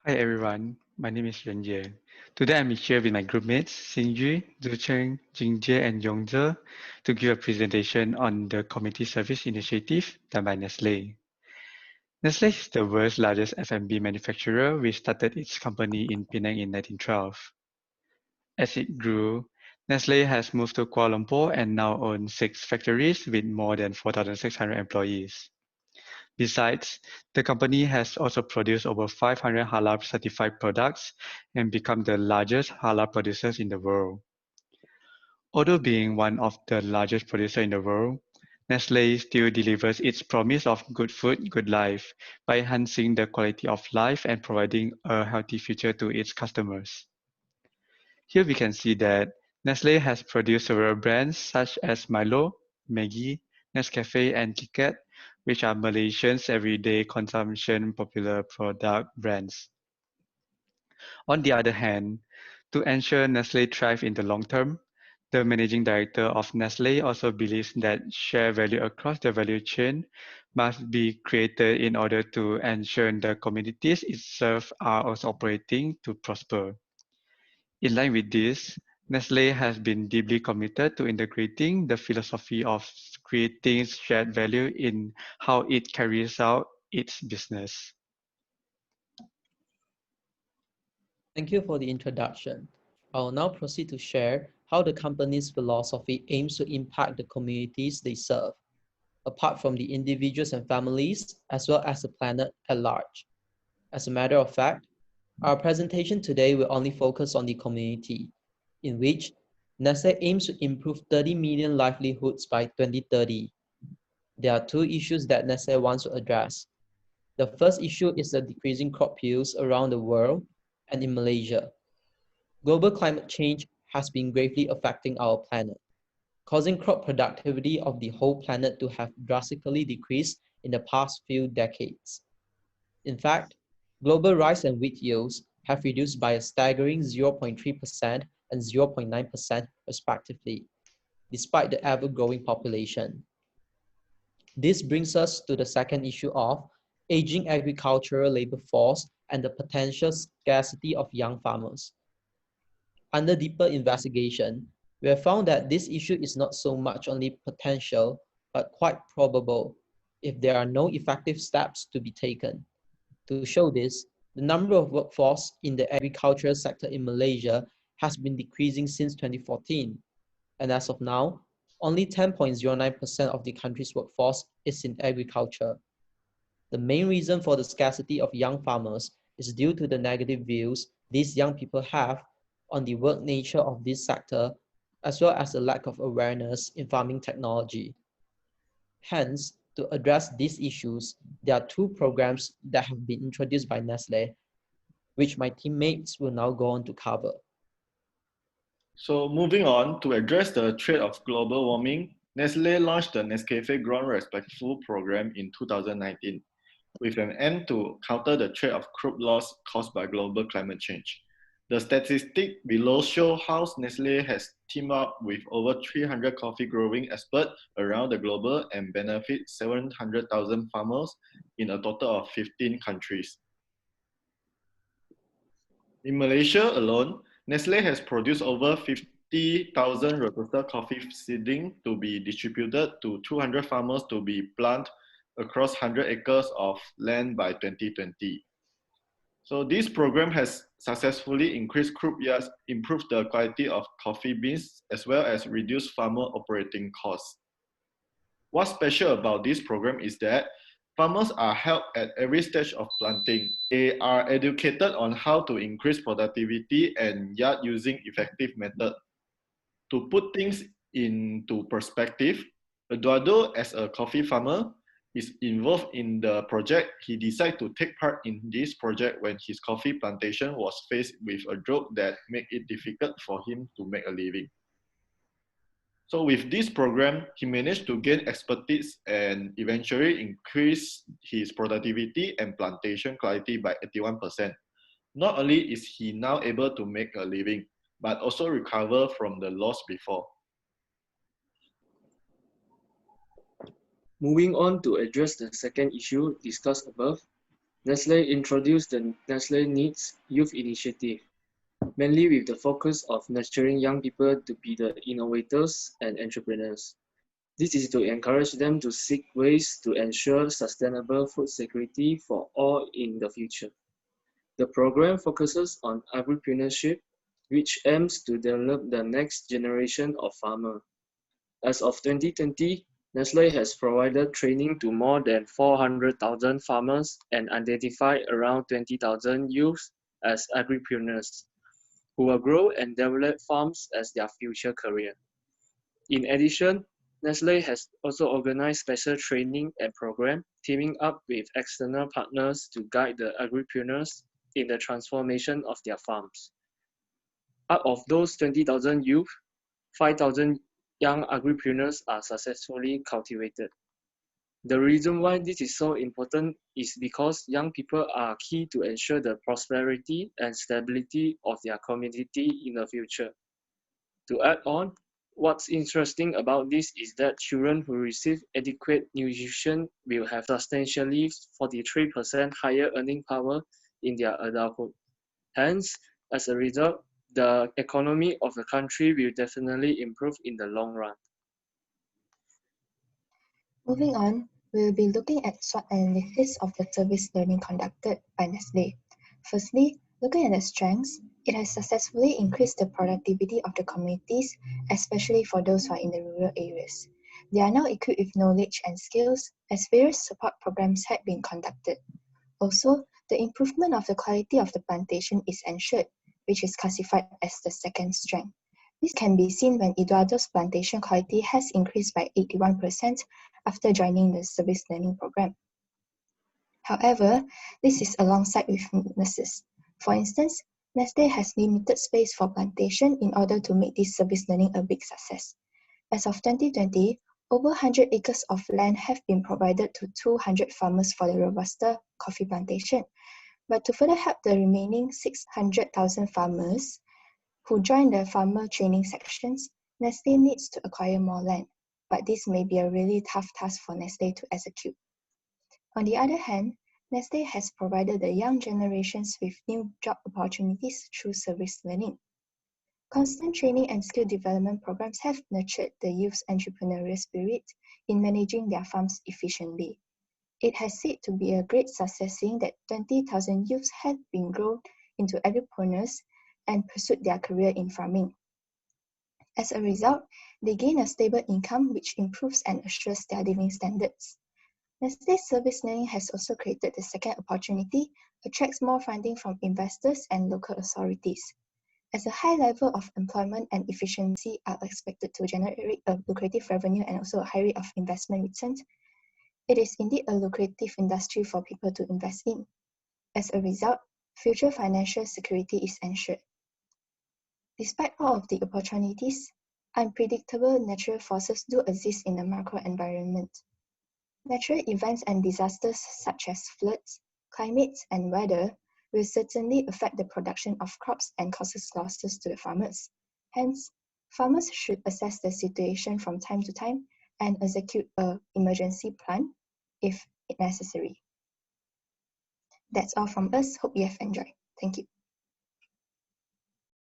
Hi everyone, my name is Renjie. Today I'm here with my groupmates Xinju, Zucheng, Jingjie, and Yongzhe to give a presentation on the community service initiative done by Nestlé. Nestlé is the world's largest F&B manufacturer, which started its company in Penang in 1912. As it grew, Nestlé has moved to Kuala Lumpur and now owns 6 factories with more than 4,600 employees. Besides, the company has also produced over 500 halal certified products and become the largest halal producers in the world. Although being one of the largest producers in the world, Nestle still delivers its promise of good food, good life by enhancing the quality of life and providing a healthy future to its customers. Here we can see that Nestle has produced several brands such as Milo, Maggi, Nescafe, and KitKat, which are Malaysians' everyday consumption popular product brands. On the other hand, to ensure Nestle thrive in the long term, the managing director of Nestle also believes that share value across the value chain must be created in order to ensure the communities it serves are also operating to prosper. In line with this, Nestlé has been deeply committed to integrating the philosophy of creating shared value in how it carries out its business. Thank you for the introduction. I will now proceed to share how the company's philosophy aims to impact the communities they serve, apart from the individuals and families, as well as the planet at large. As a matter of fact, our presentation today will only focus on the community, in which Nestle aims to improve 30 million livelihoods by 2030. There are two issues that Nestle wants to address. The first issue is the decreasing crop yields around the world and in Malaysia. Global climate change has been gravely affecting our planet, causing crop productivity of the whole planet to have drastically decreased in the past few decades. In fact, global rice and wheat yields have reduced by a staggering 0.3% and 0.9% respectively, despite the ever-growing population. This brings us to the second issue of aging agricultural labor force and the potential scarcity of young farmers. Under deeper investigation, we have found that this issue is not so much only potential, but quite probable if there are no effective steps to be taken. To show this, the number of workforce in the agricultural sector in Malaysia has been decreasing since 2014, and as of now, only 10.09% of the country's workforce is in agriculture. The main reason for the scarcity of young farmers is due to the negative views these young people have on the work nature of this sector, as well as the lack of awareness in farming technology. Hence, to address these issues, there are two programs that have been introduced by Nestle, which my teammates will now go on to cover. So moving on, to address the threat of global warming, Nestle launched the Nescafe Ground Respectful program in 2019 with an aim to counter the threat of crop loss caused by global climate change. The statistics below show how Nestle has teamed up with over 300 coffee growing experts around the globe and benefit 700,000 farmers in a total of 15 countries. In Malaysia alone, Nestle has produced over 50,000 robusta coffee seedlings to be distributed to 200 farmers to be planted across 100 acres of land by 2020. So this program has successfully increased crop yields, improved the quality of coffee beans, as well as reduced farmer operating costs. What's special about this program is that farmers are helped at every stage of planting. They are educated on how to increase productivity and yield using effective methods. To put things into perspective, Eduardo, as a coffee farmer, is involved in the project. He decided to take part in this project when his coffee plantation was faced with a drought that made it difficult for him to make a living. So with this program, he managed to gain expertise and eventually increase his productivity and plantation quality by 81%. Not only is he now able to make a living, but also recover from the loss before. Moving on to address the second issue discussed above, Nestlé introduced the Nestlé Needs Youth Initiative, mainly with the focus of nurturing young people to be the innovators and entrepreneurs. This is to encourage them to seek ways to ensure sustainable food security for all in the future. The program focuses on agripreneurship, which aims to develop the next generation of farmers. As of 2020, Nestlé has provided training to more than 400,000 farmers and identified around 20,000 youths as agripreneurs, who will grow and develop farms as their future career. In addition, Nestlé has also organized special training and program, teaming up with external partners to guide the agripreneurs in the transformation of their farms. Out of those 20,000 youth, 5,000 young agripreneurs are successfully cultivated. The reason why this is so important is because young people are key to ensure the prosperity and stability of their community in the future. To add on, what's interesting about this is that children who receive adequate nutrition will have substantially 43% higher earning power in their adulthood. Hence, as a result, the economy of the country will definitely improve in the long run. Moving on, we will be looking at SWOT analysis of the service learning conducted by Nestlé. Firstly, looking at the strengths, it has successfully increased the productivity of the communities, especially for those who are in the rural areas. They are now equipped with knowledge and skills as various support programs had been conducted. Also, the improvement of the quality of the plantation is ensured, which is classified as the second strength. This can be seen when Eduardo's plantation quality has increased by 81% after joining the service learning program. However, this is alongside with weaknesses. For instance, Nestlé has limited space for plantation in order to make this service learning a big success. As of 2020, over 100 acres of land have been provided to 200 farmers for the Robusta coffee plantation. But to further help the remaining 600,000 farmers who join the farmer training sections, Nestlé needs to acquire more land. But this may be a really tough task for Nestlé to execute. On the other hand, Nestlé has provided the young generations with new job opportunities through service learning. Constant training and skill development programs have nurtured the youth's entrepreneurial spirit in managing their farms efficiently. It has said to be a great success, seeing that 20,000 youths have been grown into agripreneurs and pursued their career in farming. As a result, they gain a stable income which improves and assures their living standards. Nestlé Service Learning has also created the second opportunity, attracts more funding from investors and local authorities. As a high level of employment and efficiency are expected to generate a lucrative revenue and also a high rate of investment returns, it is indeed a lucrative industry for people to invest in. As a result, future financial security is ensured. Despite all of the opportunities, unpredictable natural forces do exist in the macro environment. Natural events and disasters such as floods, climates, and weather will certainly affect the production of crops and causes losses to the farmers. Hence, farmers should assess the situation from time to time and execute an emergency plan if necessary. That's all from us. Hope you have enjoyed. Thank you.